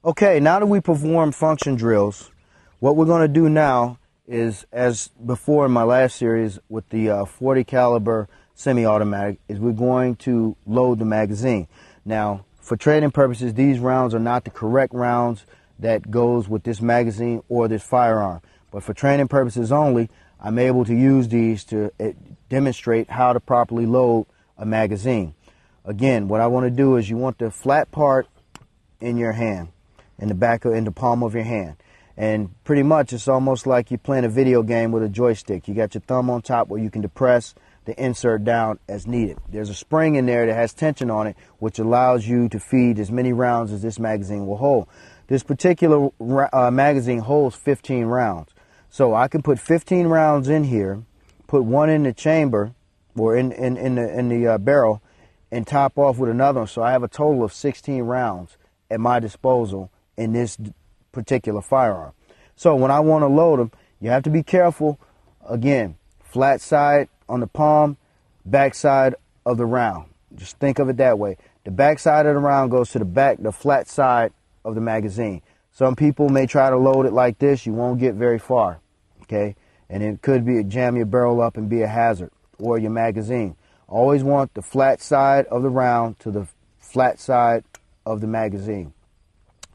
Okay, now that we performed function drills, what we're going to do now is, as before in my last series with the 40 caliber semi-automatic, is we're going to load the magazine. Now, for training purposes, these rounds are not the correct rounds that goes with this magazine or this firearm. But for training purposes only, I'm able to use these to demonstrate how to properly load a magazine. Again, what I want to do is you want the flat part in your hand, in the palm of your hand. And pretty much it's almost like you're playing a video game with a joystick. You got your thumb on top where you can depress the insert down as needed. There's a spring in there that has tension on it, which allows you to feed as many rounds as this magazine will hold. This particular magazine holds 15 rounds. So I can put 15 rounds in here, put one in the chamber or in the barrel, and top off with another one. So I have a total of 16 rounds at my disposal in this particular firearm. So when I want to load them, you have to be careful. Again, flat side on the palm, back side of the round. Just think of it that way. The back side of the round goes to the flat side of the magazine. Some people may try to load it like this. You won't get very far, okay? And it could be jam your barrel up and be a hazard, or your magazine. Always want the flat side of the round to the flat side of the magazine.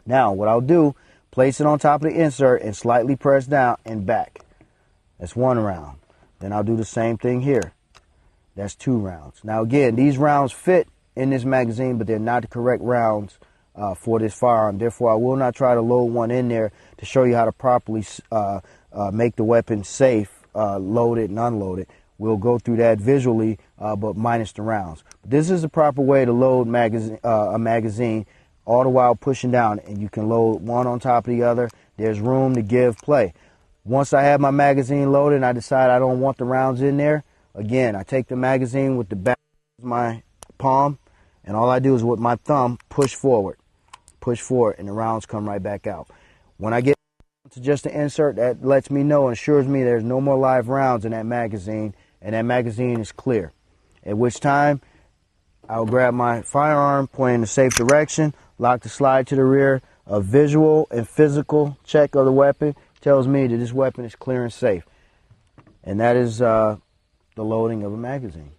Now, what I'll do, place it on top of the insert and slightly press down and back. That's one round. Then I'll do the same thing here. That's 2 rounds. Now, again, these rounds fit in this magazine, but they're not the correct rounds for this firearm. Therefore, I will not try to load one in there to show you how to properly make the weapon safe, load it and unload it. We'll go through that visually, but minus the rounds. But this is the proper way to load a magazine, all the while pushing down. And you can load one on top of the other. There's room to give play. Once I have my magazine loaded and I decide I don't want the rounds in there, again, I take the magazine with the back of my palm, and all I do is with my thumb push forward, and the rounds come right back out. When I get to just the insert, that lets me know and assures me there's no more live rounds in that magazine, and that magazine is clear. At which time, I'll grab my firearm, point in the safe direction, lock the slide to the rear. A visual and physical check of the weapon tells me that this weapon is clear and safe. And that is the loading of a magazine.